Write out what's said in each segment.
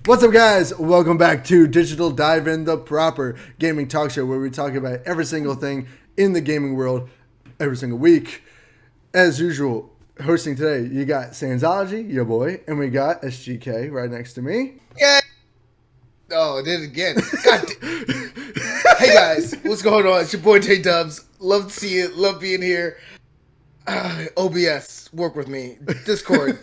What's up, guys? Welcome back to Digital Dive In, the proper gaming talk show where we talk about every single thing in the gaming world every single week. As usual, hosting today, you got Sandsology, your boy, and we got SGK right next to me. Yeah. Oh, I did it again. Hey guys, what's going on? It's your boy JayDubbs. Love to see you. Love being here. OBS, work with me. Discord,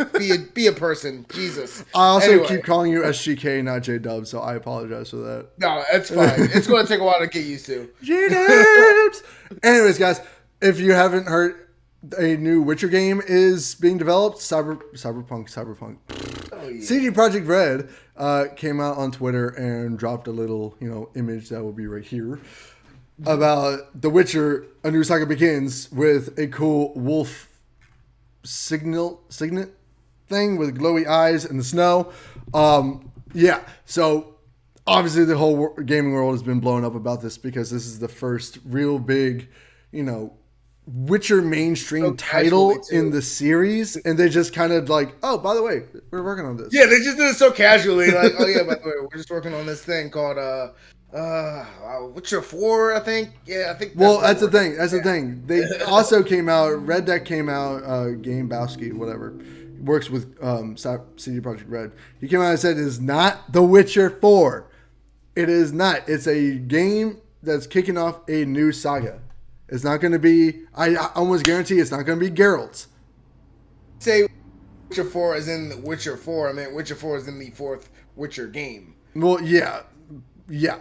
be a person. Jesus. I also Anyway. keep calling you SGK, not JayDubbs, so I apologize for that. No, it's fine. It's going to take a while to get used to. JayDubbs! Anyways, guys, if you haven't heard, a new Witcher game is being developed. Cyberpunk. Oh, yeah. CD Projekt Red came out on Twitter and dropped a little, image that will be right here about The Witcher: A New Saga Begins with a cool wolf signet thing with glowy eyes in the snow. So obviously the whole gaming world has been blown up about this because this is the first real big, Witcher mainstream title in the series, and they just kind of like, oh, by the way, we're working on this. Yeah, they just did it so casually, like, oh yeah, by the way, we're just working on this thing called Witcher 4, I think. Yeah, I think. That's the thing. That's the thing. They also came out. Red Deck came out. Game Bowski, whatever, works with CD Projekt Red. He came out and said it is not The Witcher 4. It is not. It's a game that's kicking off a new saga. It's not going to be. I almost guarantee it's not going to be Geralt. Say Witcher 4 is in Witcher 4. I mean, Witcher 4 is in the fourth Witcher game. Well, yeah,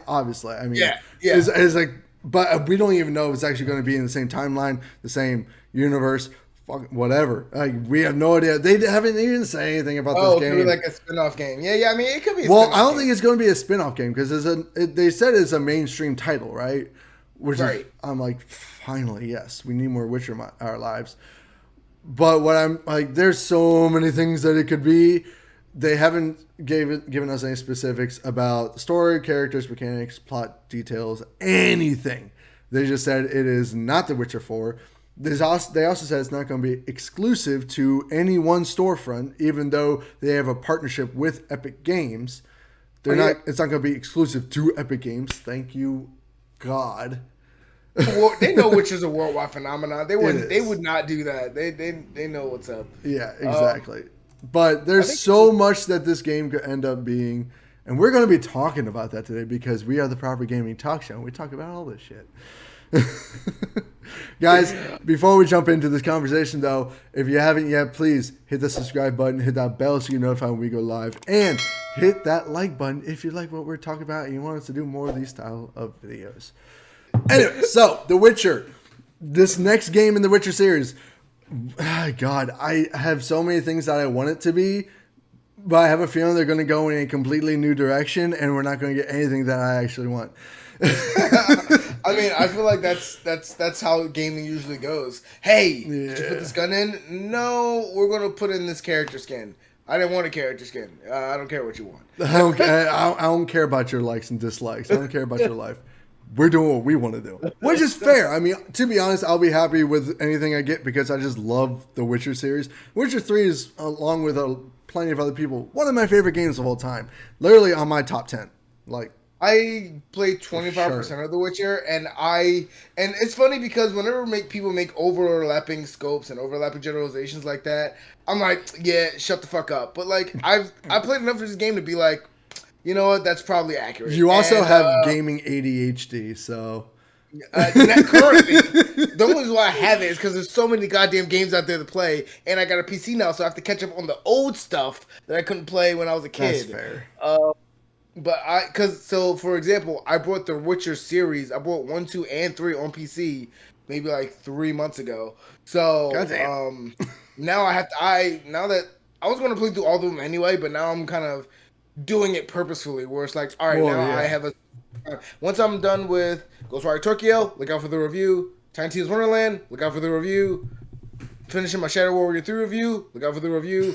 obviously. I mean, yeah. It's like, but we don't even know if it's actually going to be in the same timeline, the same universe, whatever. Like, we have no idea. They haven't even said anything about this game. Oh, it could be like a spin-off game. Yeah. I mean, it could be. I don't think it's going to be a spin-off game because they said it's a mainstream title, right? Which is, I'm like, finally, yes, we need more Witcher in our lives. But what I'm like, there's so many things that it could be. They haven't given us any specifics about the story, characters, mechanics, plot details, anything. They just said it is not The Witcher 4. They also said it's not going to be exclusive to any one storefront, even though they have a partnership with Epic Games. It's not going to be exclusive to Epic Games. Thank you, God. Well, they know Witcher's a worldwide phenomenon. They would not do that. They know what's up. Yeah, exactly. But there's so much that this game could end up being, and we're going to be talking about that today because we are the proper gaming talk show and we talk about all this shit. Guys, before we jump into this conversation though, if you haven't yet, please hit the subscribe button, hit that bell so you're notified when we go live, and hit that like button if you like what we're talking about and you want us to do more of these style of videos. Anyway, so The Witcher, this next game in the Witcher series. God, I have so many things that I want it to be, but I have a feeling they're going to go in a completely new direction, and we're not going to get anything that I actually want. I mean, I feel like that's how gaming usually goes. Hey, did you put this gun in? No, we're going to put in this character skin. I didn't want a character skin. I don't care what you want. I don't care about your likes and dislikes. I don't care about your life. We're doing what we want to do, which is fair. I mean, to be honest, I'll be happy with anything I get because I just love the Witcher series. Witcher 3 is, along with plenty of other people, one of my favorite games of all time. Literally on my top 10. Like, I play 25% of The Witcher, and it's funny because whenever people make overlapping scopes and overlapping generalizations like that, I'm like, yeah, shut the fuck up. But like, I played enough of this game to be like, you know what? That's probably accurate. You also have gaming ADHD, so. Currently, the only reason why I have it is because there's so many goddamn games out there to play, and I got a PC now, so I have to catch up on the old stuff that I couldn't play when I was a kid. That's fair. So for example, I bought the Witcher series. I bought 1, 2, and 3 on PC maybe like 3 months ago. So now now that I was going to play through all of them anyway, but now I'm kind of doing it purposefully, where it's like, all right, I have a. Once I'm done with Ghostwire Tokyo, look out for the review. Tiny Tina's Wonderland, look out for the review. Finishing my Shadow Warrior 3 review, look out for the review.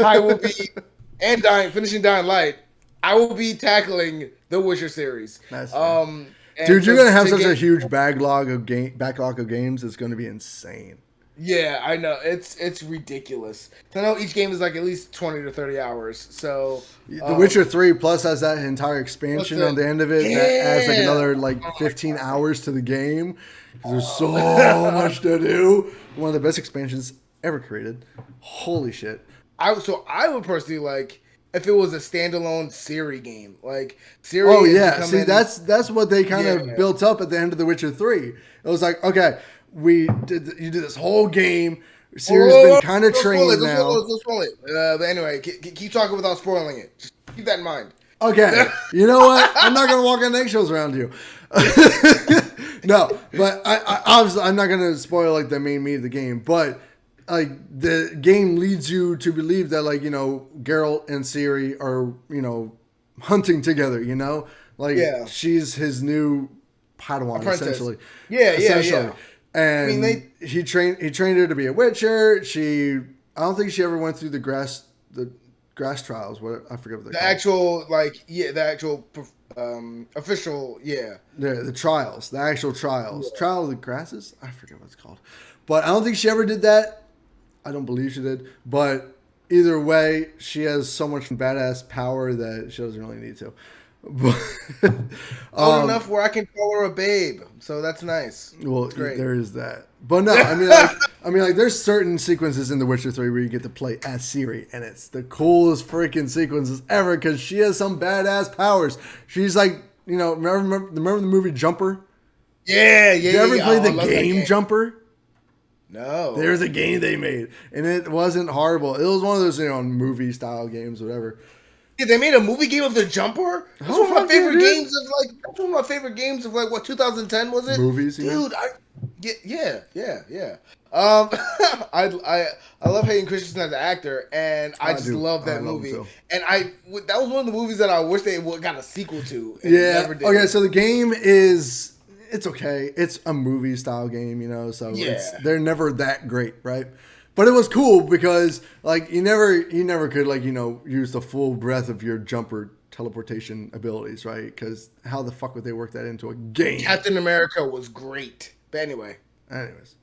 I will be finishing Dying Light. I will be tackling the Witcher series. Dude, you're gonna have such a huge backlog of games. It's going to be insane. Yeah, I know. It's ridiculous. I know each game is like at least 20 to 30 hours. So, The Witcher 3 plus has that entire what's expansion the on the end of it that adds like yeah. another Oh like my 15 hours to the game. 'Cause there's so god. much to do. One of the best expansions ever created. Holy shit. I would personally like if it was a standalone Ciri game. Like Ciri Oh is yeah, see becoming that's what they kind yeah. of built up at the end of The Witcher 3. It was like, okay, you did this whole game. Ciri's been Oh, kind of don't spoil it. trained Don't spoil now. it. Don't spoil it. But anyway, keep talking without spoiling it. Just keep that in mind. Okay, you know what? I'm not gonna walk on eggshells around you. No, but I obviously I'm not gonna spoil like the main meat of the game, but like the game leads you to believe that like Geralt and Ciri are hunting together. Like Yeah, she's his new Padawan apprentice. essentially, Yeah. I mean, and he trained her to be a Witcher. I don't think she ever went through the grass trials. What I forget what they're the called. actual the actual official The actual trials. Trial of the Grasses? I forget what it's called. But I don't think she ever did that. I don't believe she did. But either way, she has so much badass power that she doesn't really need to. But, old enough where I can call her a babe. So that's nice. well, It's great. there is that. But no, I mean, like, there's certain sequences in The Witcher 3 where you get to play as Ciri, and it's the coolest freaking sequences ever because she has some badass powers. She's like, remember the movie Jumper? Yeah. Did you ever play Oh, I the love that game Jumper? No. There's a game they made, and it wasn't horrible. It was one of those, movie style games, whatever. Yeah, they made a movie game of the Jumper. That's Oh, one of my fuck yeah, favorite dude. games of like. That's one of my favorite games of like what 2010 was it? Movies, you mean? Dude. Yeah. I love Hayden Christensen as an actor, and I just do. love that I love him movie. too. And that was one of the movies that I wish they would got a sequel to. And Yeah. never did. Okay, so the game it's okay. It's a movie style game, so Yeah. they're never that great, right? But it was cool because like you never could like use the full breadth of your jumper teleportation abilities, right? Because how the fuck would they work that into a game? Captain America was great. But anyway, Anyways,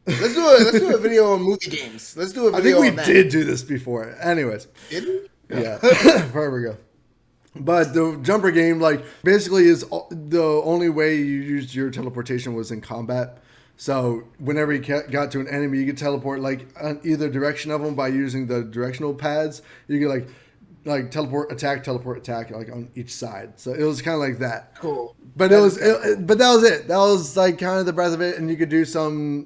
let's do a video on movie games. Let's do a I video think on we that. did do this before. Anyways, Did we? yeah, forever ago. But the jumper game, like, basically is the only way you used your teleportation was in combat. So whenever you got to an enemy, you could teleport like on either direction of them by using the directional pads. You could like teleport, attack, like on each side. So it was kind of like that. Cool. But but that was it. That was like kind of the breadth of it, and you could do some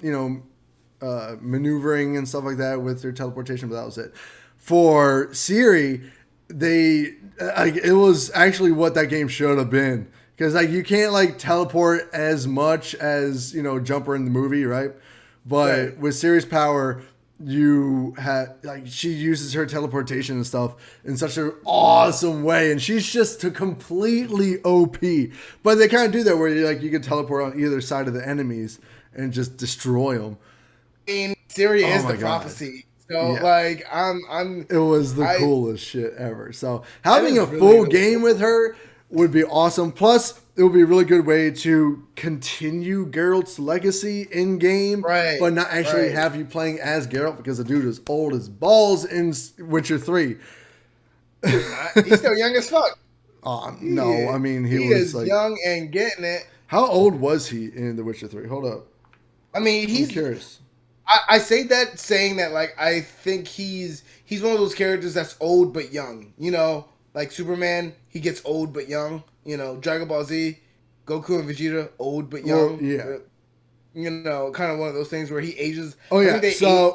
maneuvering and stuff like that with your teleportation. But that was it. For Ciri, it was actually what that game should have been. Because like you can't like teleport as much as Jumper in the movie, right? But Right. with Ciri's power, you had like she uses her teleportation and stuff in such an awesome way, and she's just completely OP. But they kind of do that where you can teleport on either side of the enemies and just destroy them. And Ciri is my the God. prophecy. So Yeah. like I'm It was the coolest shit ever. So That having is a really, full really game cool. with her would be awesome. Plus, it would be a really good way to continue Geralt's legacy in game, Right, but not actually right. have you playing as Geralt because the dude is old as balls in Witcher 3. He's still young as fuck. No, I mean he was is like, young and getting it. how old was he in The Witcher 3? Hold up, I mean, I'm he's. curious. I say that saying that like I think he's one of those characters that's old but young. Like Superman, he gets old but young. Dragon Ball Z, Goku and Vegeta, old but young. Well, yeah. Kind of one of those things where he ages. Oh I yeah, think they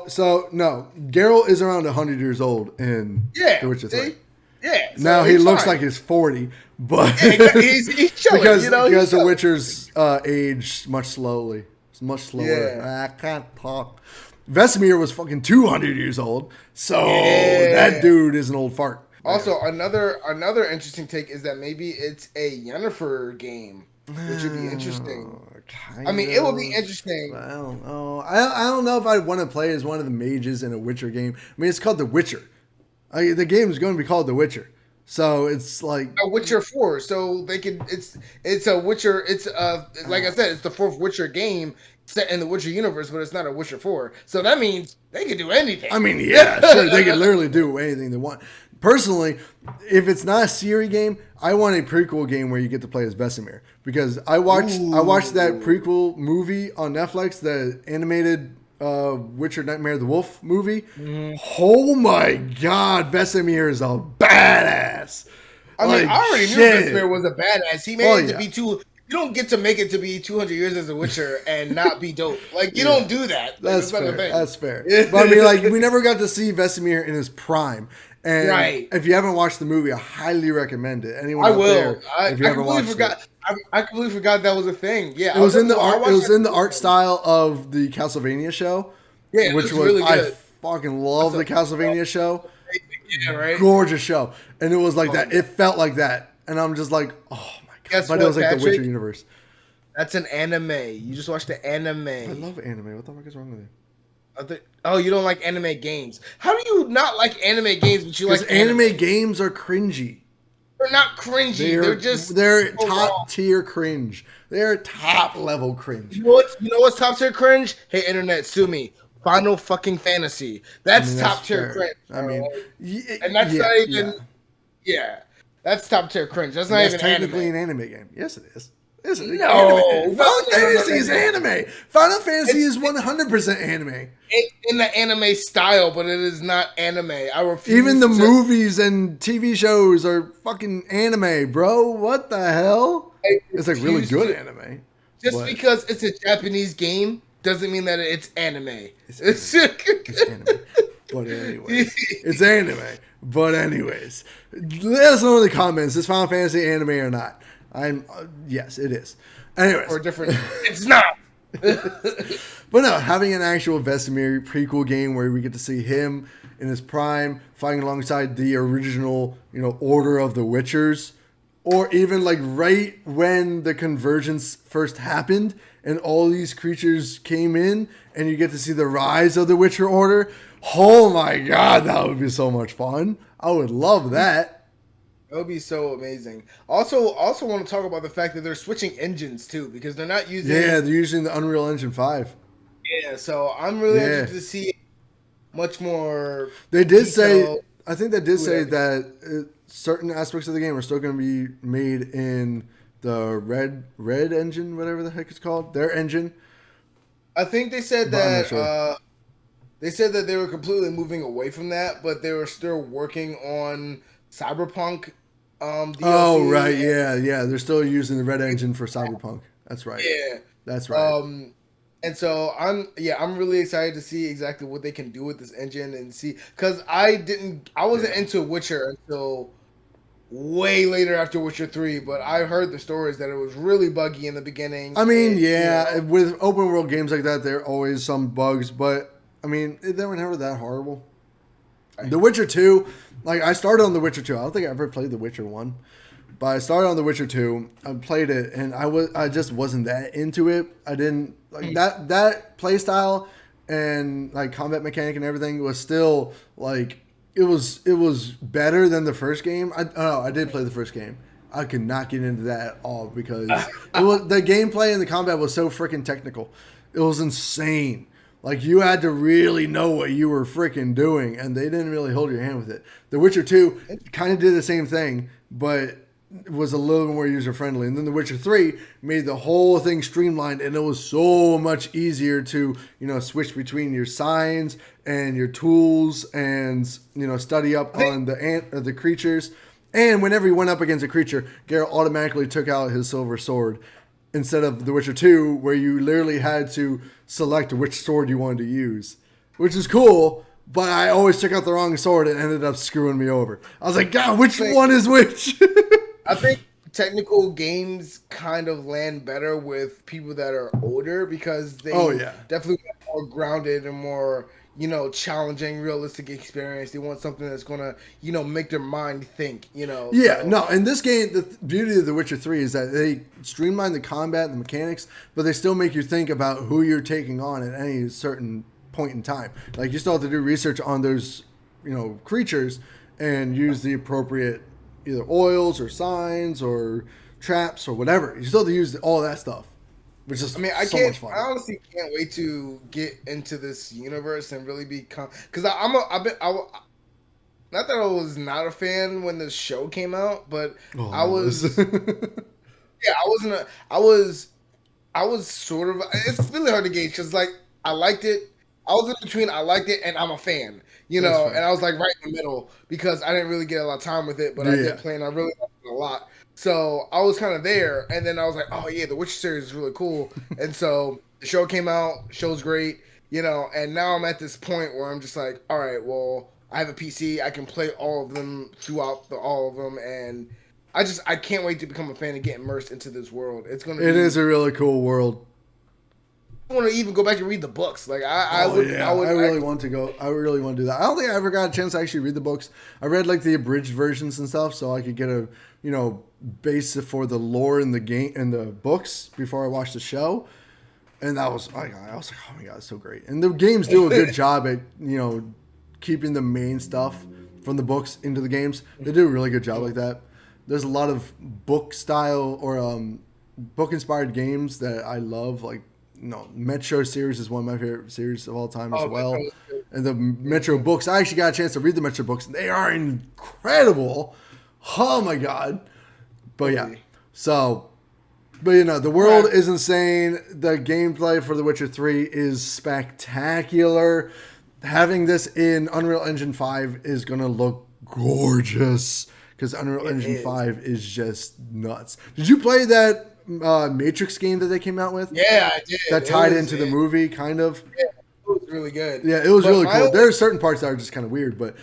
so no, Geralt is around 100 years old in Yeah, The Witcher 3. see? Yeah. Now so he it's looks fine. like he's 40, but Yeah, he's chilling. because he's The chilling. Witcher's age much slowly. It's much slower. Yeah. I can't talk. Vesemir was fucking 200 years old, so Yeah. that dude is an old fart. Also, another interesting take is that maybe it's a Yennefer game, which would be interesting. I mean, it would be interesting. I don't know. I don't know if I'd want to play as one of the mages in a Witcher game. I mean, it's called The Witcher. The game is going to be called The Witcher. So it's like A Witcher 4, so they could. It's a Witcher. It's like I said, it's the fourth Witcher game. set in the Witcher universe, but it's not a Witcher 4. So that means they can do anything. I mean, yeah, sure, they can literally do anything they want. Personally, if it's not a Ciri game, I want a prequel game where you get to play as Vesemir, because I watched that prequel movie on Netflix, the animated Witcher Nightmare of the Wolf movie. Mm-hmm. Oh my god, Vesemir is a badass. I mean, I already knew Vesemir was a badass. He made it to be too. You don't get to make it to be 200 years as a Witcher and not be dope. Like, you don't do that. That's fair. That's fair. But I mean, like, we never got to see Vesemir in his prime. And if you haven't watched the movie, I highly recommend it. Anyone out there, if you haven't watched it. I completely forgot that was a thing. Yeah, it was in the art. It was in the art style of the Castlevania show. Yeah, which was really good. I fucking love the Castlevania show. Yeah, right. Gorgeous show, and it was like that. It felt like that, and I'm just like, oh. Guess but what, it was like Patrick? the Witcher universe. That's an anime. You just watched the anime. I love anime. What the fuck is wrong with you? Oh, you don't like anime games. How do you not like anime games, but you like anime games are cringy. They're not cringy. They're top tier cringe. They're top level cringe. You know what's top tier cringe? Hey, internet, sue me. Final fucking Fantasy. That's top tier cringe. I mean, and that's not even. Yeah. That's top tier cringe. That's not even technically an anime game. Yes, it is. No, Final Fantasy is anime. Final Fantasy is 100% anime. It's in the anime style, but it is not anime. I refuse. Even the movies and TV shows are fucking anime, bro. What the hell? It's like really good anime. Just because it's a Japanese game doesn't mean that it's anime. It's anime. But anyways, it's anime. But anyways, let us know in the comments: is Final Fantasy anime or not? Yes, it is. Anyways, or different. It's not. But no, having an actual Vesemir prequel game where we get to see him in his prime fighting alongside the original, Order of the Witchers, or even like right when the convergence first happened and all these creatures came in, and you get to see the rise of the Witcher Order. Oh my god, that would be so much fun. I would love that. That would be so amazing. Also want to talk about the fact that they're switching engines too, because they're not using. Yeah, they're using the Unreal Engine 5. Yeah, so I'm really interested to see much more. They did say, I think they did say that certain aspects of the game are still going to be made in the Red engine, whatever the heck it's called, their engine. I think they said that. They said that they were completely moving away from that, but they were still working on Cyberpunk. DLC. Oh right, yeah. They're still using the Red engine for Cyberpunk. That's right. Yeah, that's right. And so I'm really excited to see exactly what they can do with this engine and see, because I wasn't into Witcher until way later after Witcher 3, but I heard the stories that it was really buggy in the beginning. I mean, with open world games like that, there are always some bugs, but I mean, they were never that horrible. The Witcher 2, like I started on The Witcher 2. I don't think I ever played The Witcher 1. But I started on The Witcher 2. I played it and I just wasn't that into it. I didn't like that play style and like combat mechanic and everything was still like it was better than the first game. I did play the first game. I could not get into that at all because the gameplay and the combat was so freaking technical. It was insane. Like, you had to really know what you were freaking doing, and they didn't really hold your hand with it. The Witcher 2 kind of did the same thing, but was a little more user-friendly. And then The Witcher 3 made the whole thing streamlined, and it was so much easier to, switch between your signs and your tools and, study up on the creatures. And whenever you went up against a creature, Geralt automatically took out his silver sword. Instead of The Witcher 2, where you literally had to select which sword you wanted to use. Which is cool, but I always took out the wrong sword and ended up screwing me over. I was like, God, which one is which? I think technical games kind of land better with people that are older because they definitely get more grounded and more, challenging, realistic experience. They want something that's going to, make their mind think, Yeah, so. No, in this game, the beauty of The Witcher 3 is that they streamline the combat and the mechanics, but they still make you think about who you're taking on at any certain point in time. Like, you still have to do research on those, creatures and use the appropriate either oils or signs or traps or whatever. You still have to use all that stuff. which is I mean, so much fun. I honestly can't wait to get into this universe and really become. Because I'm a. I've been. Not that I was not a fan when the show came out, but Oh, I I was. was. Yeah, I wasn't. I was. I was sort of. It's really hard to gauge because like I liked it. I was in between. I liked it, and I'm a fan. That's And fair. I was like right in the middle because I didn't really get a lot of time with it, but I did Yeah. play, and I really liked it a lot. So I was kind of there, and then I was like, oh yeah, the Witcher series is really cool, and so the show came out. Show's great, and now I'm at this point where I'm just like, all right, well, I have a PC, I can play all of them throughout all of them, and I can't wait to become a fan and get immersed into this world. It's gonna It is be a really cool world. I want to even go back and read the books. Like Oh I yeah, would I really actually, want to go. I really want to do that. I don't think I ever got a chance to actually read the books. I read like the abridged versions and stuff, so I could get a base for the lore in the game and the books before I watched the show. And that was I was like, oh my god, it's so great. And the games do a good job at keeping the main stuff from the books into the games. They do a really good job like that. There's a lot of book style or book inspired games that I love. Like Metro series is one of my favorite series of all time as oh, well. And the Metro books, I actually got a chance to read the Metro books, and they are incredible. Oh my god! But yeah, so. But the world is insane. The gameplay for The Witcher 3 is spectacular. Having this in Unreal Engine 5 is going to look gorgeous because Unreal Engine 5 is just nuts. Did you play that Matrix game that they came out with? yeah, I did. That tied into the movie, kind of? Yeah, it was really good. Yeah, it was But really cool. There are certain parts that are just kind of weird, but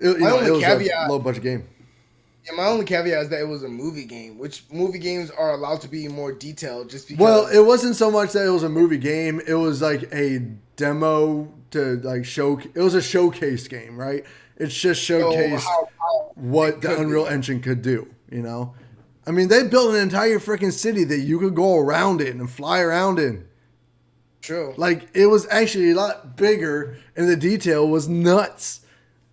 it was a low budget game. Yeah, my only caveat is that it was a movie game, which movie games are allowed to be more detailed just because. Well, it wasn't so much that it was a movie game. It was like a demo to like show. It was a showcase game, right? It's just showcased what the Unreal Engine could do. I mean, they built an entire freaking city that you could go around in and fly around in. True. Like it was actually a lot bigger, and the detail was nuts.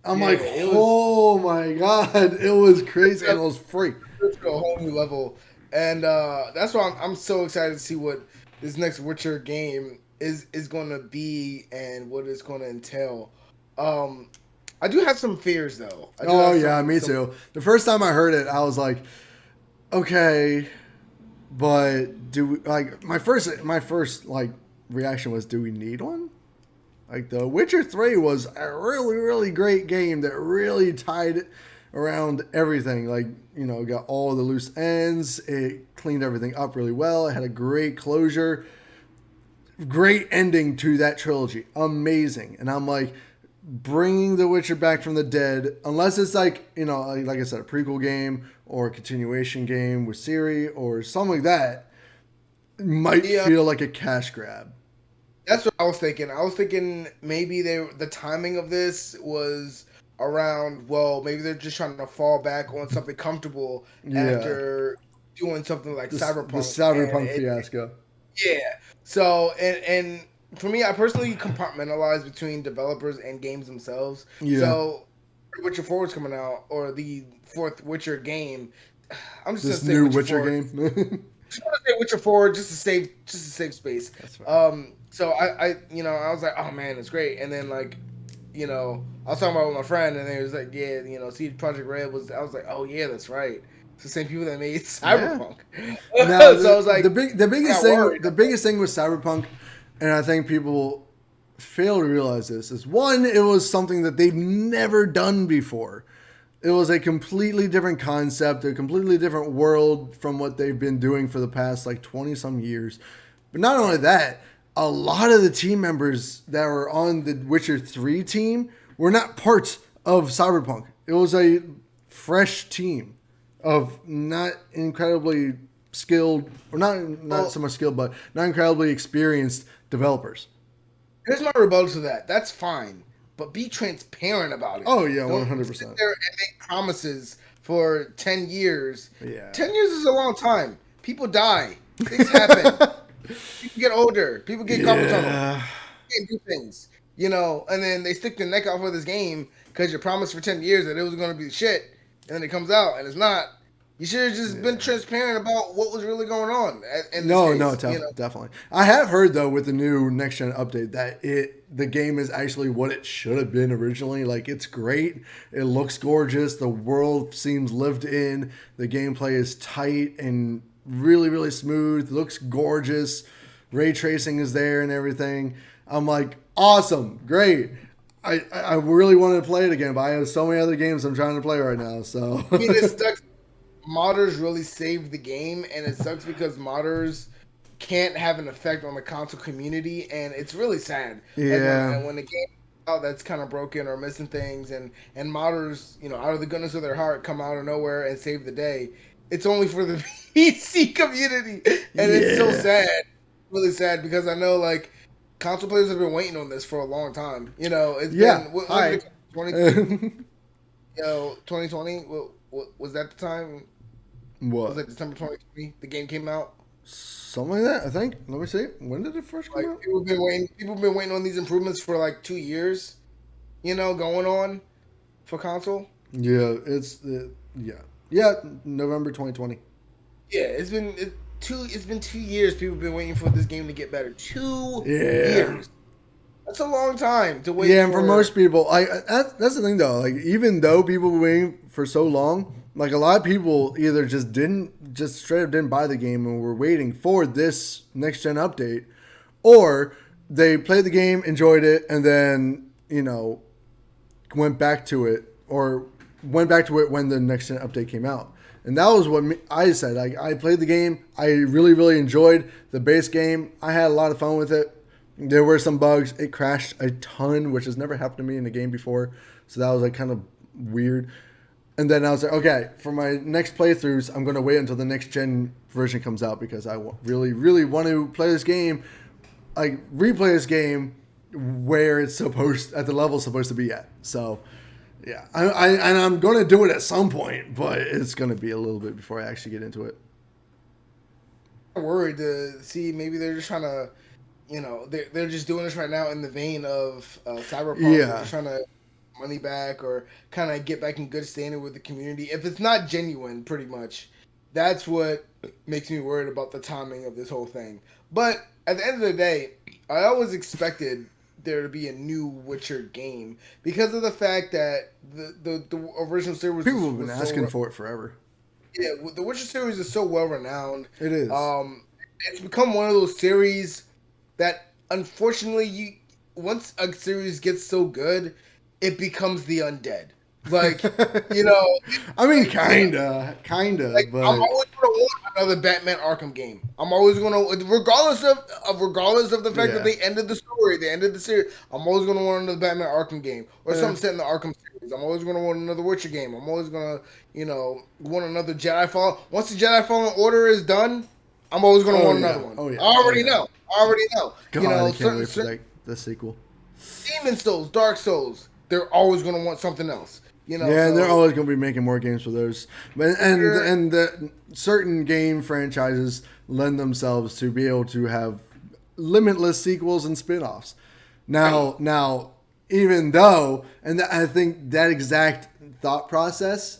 I'm like, oh my god, it was crazy and it was free. To a whole new level, and that's why I'm so excited to see what this next Witcher game is going to be and what it's going to entail. I do have some fears though. Oh yeah, me too. The first time I heard it, I was like, okay, but do we, like my first like reaction was, do we need one? Like The Witcher 3 was a really, really great game that really tied around everything. Like, got all the loose ends. It cleaned everything up really well. It had a great closure. Great ending to that trilogy. Amazing. And I'm like, bringing The Witcher back from the dead, unless it's like, like I said, a prequel game or a continuation game with Ciri or something like that, might feel like a cash grab. That's what I was thinking. I was thinking maybe the timing of this was around. Well, maybe they're just trying to fall back on something comfortable after doing something like Cyberpunk. The Cyberpunk fiasco. Yeah. So and for me, I personally compartmentalize between developers and games themselves. Yeah. So Witcher 4 is coming out, or the fourth Witcher game. I'm just this gonna say new Witcher game. Just want to say Witcher 4 just to save space. That's fine. So I was like, oh man, it's great. And then like, I was talking about it with my friend, and he was like, yeah, see, Projekt Red was. I was like, oh yeah, that's right. It's the same people that made Cyberpunk. Yeah. Now, so I was like, the biggest thing with Cyberpunk, and I think people fail to realize this, is one, it was something that they've never done before. It was a completely different concept, a completely different world from what they've been doing for the past like 20 some years. But not only that, a lot of the team members that were on the Witcher 3 team were not part of Cyberpunk. It was a fresh team of not incredibly skilled, or not so much skilled, but not incredibly experienced developers. Here's my rebuttal to that. That's fine, but be transparent about it. Oh yeah, 100%. Don't sit there and make promises for 10 years. Yeah, 10 years is a long time. People die. Things happen. People get older. People get carpal tunnel. Can't do things, and then they stick their neck out for this game because you promised for 10 years that it was going to be shit, and then it comes out and it's not. You should have just been Yeah. transparent about what was really going on in this case. Definitely. I have heard though with the new next gen update that the game is actually what it should have been originally. Like it's great. It looks gorgeous. The world seems lived in. The gameplay is tight and really really smooth. It looks gorgeous. Ray tracing is there and everything. I'm like, awesome, great. I really wanted to play it again, but I have so many other games I'm trying to play right now. So I mean, it sucks. Modders really saved the game, and it sucks because modders can't have an effect on the console community, and it's really sad. Yeah. Like when the game out that's kind of broken or missing things, and modders, out of the goodness of their heart, come out of nowhere and save the day. It's only for the PC community, and it's so sad, really sad, because I know like console players have been waiting on this for a long time. It's been what 2020. What was that the time? What? Was it December 2020? The game came out. Something like that, I think. Let me see. When did it first come out? People have been waiting on these improvements for like 2 years. Going on for console. Yeah, yeah. November 2020. Yeah, it's been 2 years. People have been waiting for this game to get better. 2 years. That's a long time to wait. Yeah, and for most people, that's the thing though. Like even though people were waiting for so long, like a lot of people either just straight up didn't buy the game and were waiting for this next gen update, or they played the game, enjoyed it, and then went back to it when the next gen update came out. And that was what I said. Like I played the game, I really really enjoyed the base game. I had a lot of fun with it. There were some bugs. It crashed a ton, which has never happened to me in a game before. So that was like kind of weird. And then I was like, okay, for my next playthroughs, I'm going to wait until the next gen version comes out because I really, really want to play this game, like replay this game where it's at the level it's supposed to be at. So yeah, I'm going to do it at some point, but it's going to be a little bit before I actually get into it. I'm worried to see maybe they're just trying to. They're just doing this right now in the vein of Cyberpunk. Yeah. They're trying to money back or kind of get back in good standing with the community. If it's not genuine, pretty much, that's what makes me worried about the timing of this whole thing. But at the end of the day, I always expected there to be a new Witcher game because of the fact that the original series. People have been asking for it forever. Yeah, the Witcher series is so well renowned. It is. It's become one of those series that unfortunately once a series gets so good, it becomes the undead. Like, I mean, kinda, like, but I'm always gonna want another Batman Arkham game. I'm always gonna, regardless of the fact that they ended the story, they ended the series. I'm always gonna want another Batman Arkham game or something set in the Arkham series. I'm always gonna want another Witcher game. I'm always gonna, want another Jedi Fall. Once the Jedi Fallen Order is done, I'm always gonna want another one. Oh yeah, I already know. God, I can't wait for the sequel. Demon Souls, Dark Souls, they're always gonna want something else. Yeah, they're always going to be making more games for those. And the certain game franchises lend themselves to be able to have limitless sequels and spin-offs. Now, even though, and I think that exact thought process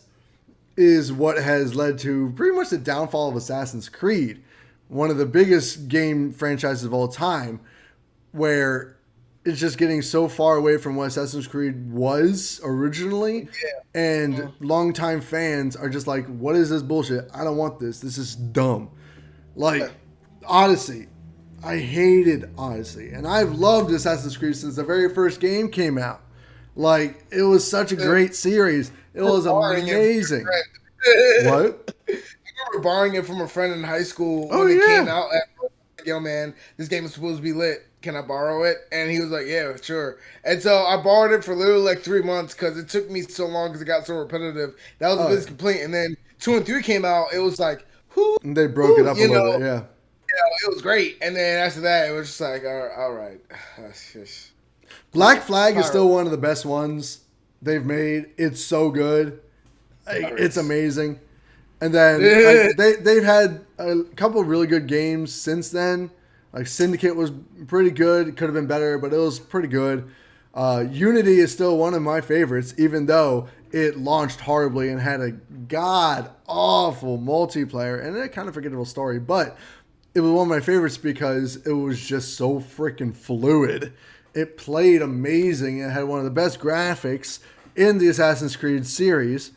is what has led to pretty much the downfall of Assassin's Creed, one of the biggest game franchises of all time, where it's just getting so far away from what Assassin's Creed was originally. Yeah. And longtime fans are just like, what is this bullshit? I don't want this. This is dumb. Like, Odyssey. I hated Odyssey. And I've loved Assassin's Creed since the very first game came out. Like, it was such a great series. It was amazing. What? I remember borrowing it from a friend in high school when it came out. Yo, man, this game is supposed to be lit. Can I borrow it? And he was like, yeah, sure. And so I borrowed it for literally like 3 months because it took me so long because it got so repetitive. That was the biggest complaint. And then 2 and 3 came out. It was like, and they broke it up a little bit, yeah. Yeah, it was great. And then after that, it was just like, all right. Black Flag is still one of the best ones they've made. It's so good. It's amazing. And then they've had a couple of really good games since then. Like Syndicate was pretty good. It could have been better, but it was pretty good. Unity is still one of my favorites, even though it launched horribly and had a god awful multiplayer and a kind of forgettable story, but it was one of my favorites because it was just so freaking fluid. It played amazing. It had one of the best graphics in the Assassin's Creed series,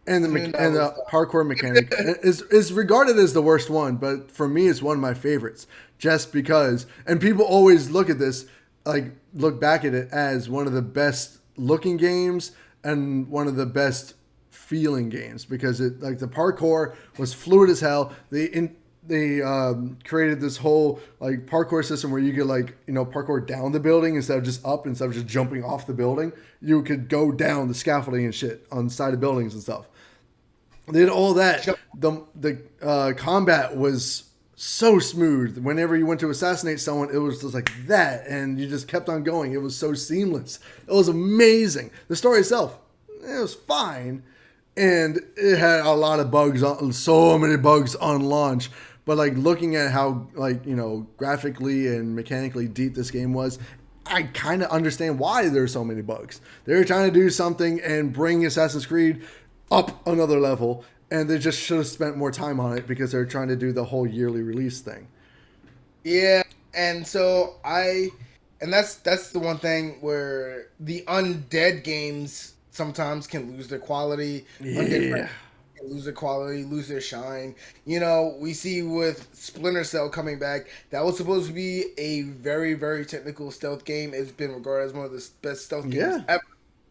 and the parkour mechanic is regarded as the worst one, but for me, it's one of my favorites just because. And people always look at this, like look back at it as one of the best looking games and one of the best feeling games because it like the parkour was fluid as hell. They created this whole like parkour system where you could like parkour down the building instead of just up, instead of just jumping off the building. You could go down the scaffolding and shit on the side of buildings and stuff. They did all that. The combat was so smooth. Whenever you went to assassinate someone, it was just like that, and you just kept on going. It was so seamless. It was amazing. The story itself, it was fine, and it had a lot of bugs. So many bugs on launch. But like looking at how graphically and mechanically deep this game was, I kind of understand why there's so many bugs. They were trying to do something and bring Assassin's Creed up another level, and they just should have spent more time on it because they're trying to do the whole yearly release thing. Yeah, and so that's the one thing where the undead games sometimes can lose their quality. Yeah. Lose their quality, lose their shine. We see with Splinter Cell coming back, that was supposed to be a very, very technical stealth game. It's been regarded as one of the best stealth games ever.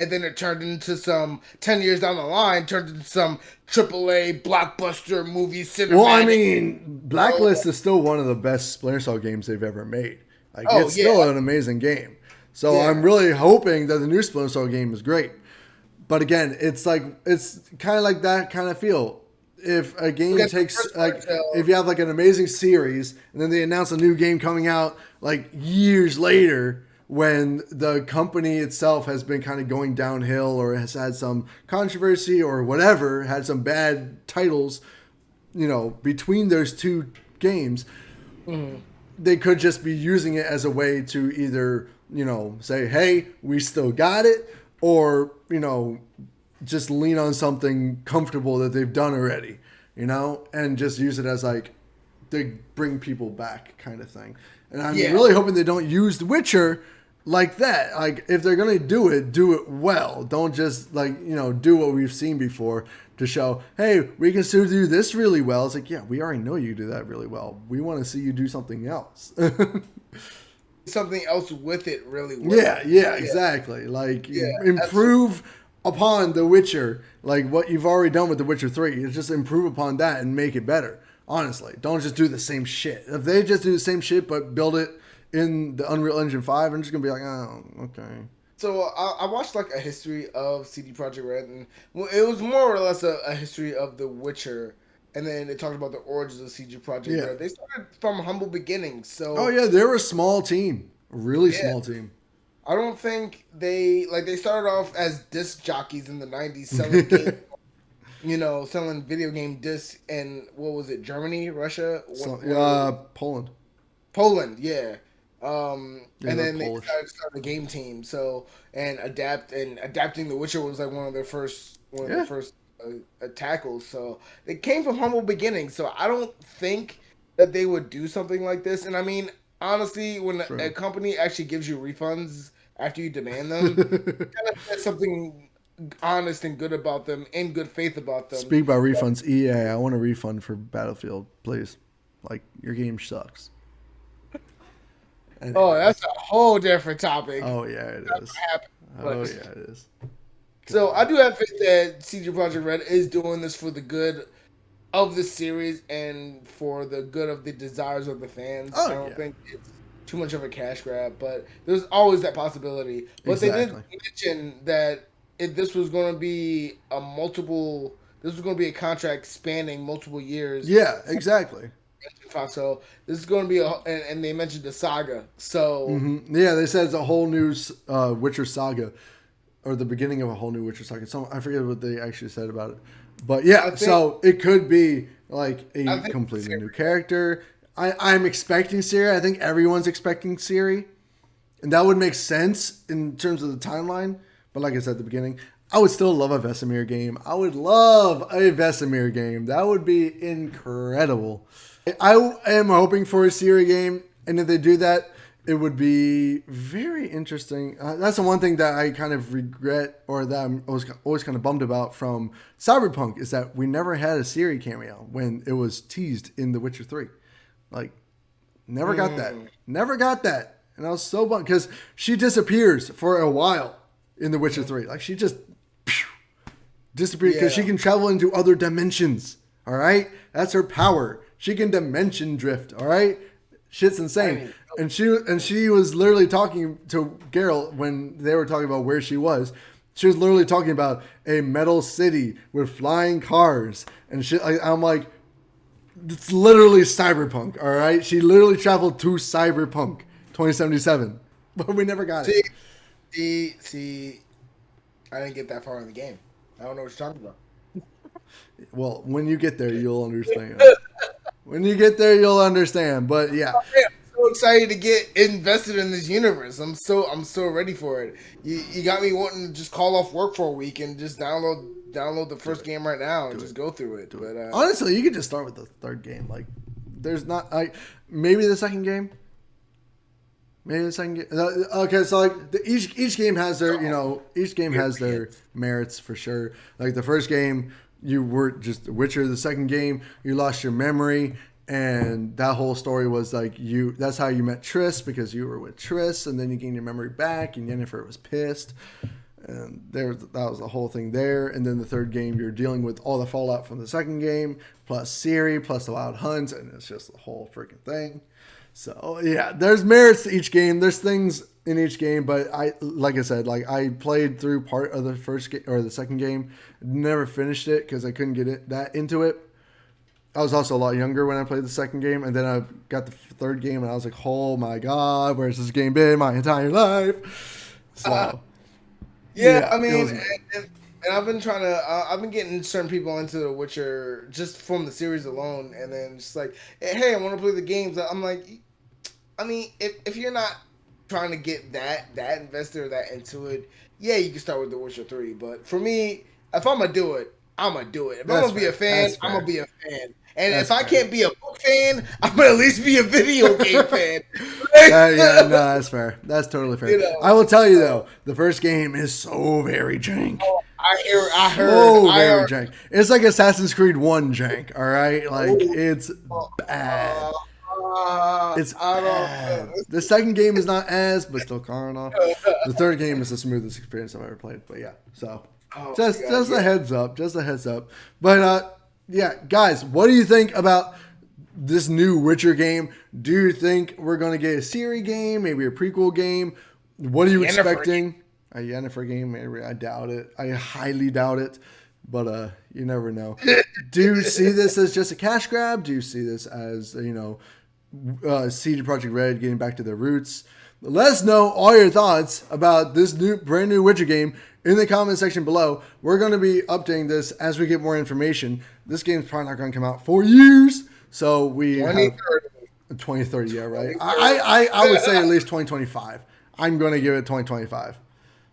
And then it turned into 10 years down the line, turned into some AAA blockbuster movie cinematic. Well, I mean, Blacklist is still one of the best Splinter Cell games they've ever made. Like, it's still an amazing game. So I'm really hoping that the new Splinter Cell game is great. But again, it's kind of like that kind of feel. If a game if you have like an amazing series and then they announce a new game coming out like years later when the company itself has been kind of going downhill or has had some controversy or whatever, had some bad titles, between those two games, they could just be using it as a way to either, say, hey, we still got it, or, just lean on something comfortable that they've done already, and just use it as like, they bring people back kind of thing. And I'm really hoping they don't use The Witcher like that. Like, if they're going to do it well. Don't just do what we've seen before to show, hey, we can still do this really well. It's like, yeah, we already know you do that really well. We want to see you do something else. Something else with it really well. Yeah, exactly. Like, improve upon The Witcher, like what you've already done with The Witcher 3. It's just improve upon that and make it better. Honestly, don't just do the same shit. If they just do the same shit but build it in the Unreal Engine 5, I'm just going to be like, oh, okay. So I watched like a history of CD Projekt Red, and it was more or less a history of The Witcher. And then they talked about the origins of CD Projekt Red. They started from humble beginnings. So they were a small team, a really small team. I don't think they started off as disc jockeys in the 90s selling games, selling video game discs in, what was it, Germany, Russia? Poland. Poland, yeah. And then they decided to start a game team. So, adapting The Witcher was like one of their first tackles. So they came from humble beginnings. So I don't think that they would do something like this. And I mean, honestly, when a company actually gives you refunds after you demand them, kind of says something honest and good about them, in good faith about them. Speak about refunds, EA. I want a refund for Battlefield, please. Like, your game sucks. Anyway. Oh, that's a whole different topic. Oh yeah, it is. It is. So I do have faith that CD Projekt Red is doing this for the good of the series and for the good of the desires of the fans. I don't think it's too much of a cash grab, but there's always that possibility. But they did mention that this was going to be a contract spanning multiple years. Yeah, exactly. So this is going to be and they mentioned the saga. So they said it's a whole new Witcher saga, or the beginning of a whole new Witcher saga. I forget what they actually said about it, but so it could be like a completely new character. I'm expecting Ciri. I think everyone's expecting Ciri, and that would make sense in terms of the timeline. But like I said at the beginning, I would still love a Vesemir game. I would love a Vesemir game. That would be incredible. I am hoping for a Ciri game, and if they do that, it would be very interesting. That's the one thing that I kind of regret, or that I was always kind of bummed about from Cyberpunk, is that we never had a Ciri cameo when it was teased in The Witcher 3. Like, never got that. Never got that. And I was so bummed, because she disappears for a while in The Witcher 3. Like, she just disappeared, because she can travel into other dimensions. All right? That's her power. She can dimension drift. All right? Shit's insane. And she was literally talking to Geralt when they were talking about where she was. She was literally talking about a metal city with flying cars and shit. I'm like, it's literally Cyberpunk, all right? She literally traveled to Cyberpunk 2077, but we never got it. See, I didn't get that far in the game. I don't know what you're talking about. Well, when you get there, you'll understand. When you get there, you'll understand. But yeah. I'm so excited to get invested in this universe. I'm so ready for it. You got me wanting to just call off work for a week and just download the first game right now and just go through it. But honestly, you could just start with the third game. Like, there's not maybe the second game. Maybe the second game. Okay, so like each game has their has their merits for sure. Like the first game, you were just a Witcher. The second game, you lost your memory, and that whole story was like that's how you met Triss, because you were with Triss, and then you gained your memory back, and Yennefer was pissed, and that was the whole thing there. And then the third game, you're dealing with all the fallout from the second game, plus Ciri, plus the Wild Hunt, and it's just the whole freaking thing. So yeah, there's merits to each game. There's things in each game, but I played through part of the first game or the second game, never finished it because I couldn't get that into it. I was also a lot younger when I played the second game, and then I got the third game, and I was like, "Oh my god, where's this game been my entire life?" So I mean, and I've been trying to, I've been getting certain people into The Witcher just from the series alone, and then just like, hey, I want to play the games. I'm like, I mean, if you're not trying to get that invested or that into it, yeah, you can start with The Witcher 3. But for me, if I'm gonna do it, I'm gonna do it. If I'm gonna be a fan, I'm gonna be a fan. And if I can't be a book fan, I'm gonna at least be a video game fan. That's fair. That's totally fair. I will tell you though, the first game is so very jank. Oh, I heard. Jank. It's like Assassin's Creed 1 jank. All right, like it's bad. It's bad. The second game is not but still kind of. The third game is the smoothest experience I've ever played. But yeah, so just a heads up. But yeah, guys, what do you think about this new Witcher game? Do you think we're going to get a Ciri game, maybe a prequel game? What are you expecting? A Yennefer game? Maybe. I doubt it. I highly doubt it. But you never know. Do you see this as just a cash grab? Do you see this as, CD Projekt Red getting back to their roots? Let us know all your thoughts about this brand new Witcher game in the comment section below. We're going to be updating this as we get more information. This game's probably not going to come out for years. So we 2030, yeah, right. I would say at least 2025. I'm going to give it 2025.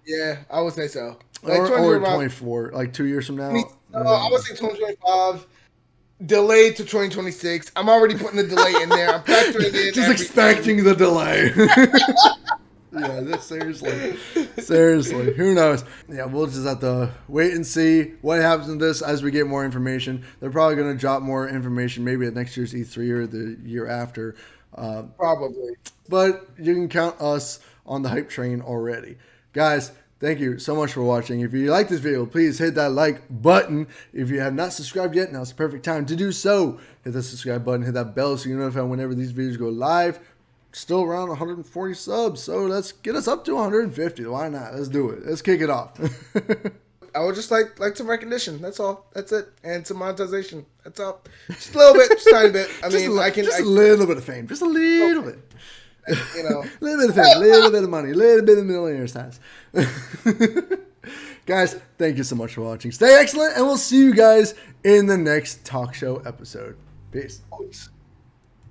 Yeah, I would say so. Like or 24, like 2 years from now. I would say 2025. Delayed to 2026. I'm already putting the delay in there. I'm factoring in. Just expecting the delay. Yeah, seriously. Who knows? Yeah, we'll just have to wait and see what happens in this as we get more information. They're probably going to drop more information maybe at next year's E3 or the year after. Probably. But you can count us on the hype train already. Guys, thank you so much for watching. If you like this video, please hit that like button. If you have not subscribed yet, now's the perfect time to do so. Hit the subscribe button, hit that bell so you're notified whenever these videos go live. Still around 140 subs, so let's get us up to 150. Why not? Let's do it. Let's kick it off. I would just like some recognition. That's all. That's it. And some monetization. That's all. Just a little bit, just a tiny bit. I mean, a little bit of fame, just a little bit. You know, a little bit of fame, a little bit of money, a little bit of millionaire's tax. Guys, thank you so much for watching. Stay excellent, and we'll see you guys in the next talk show episode. Peace.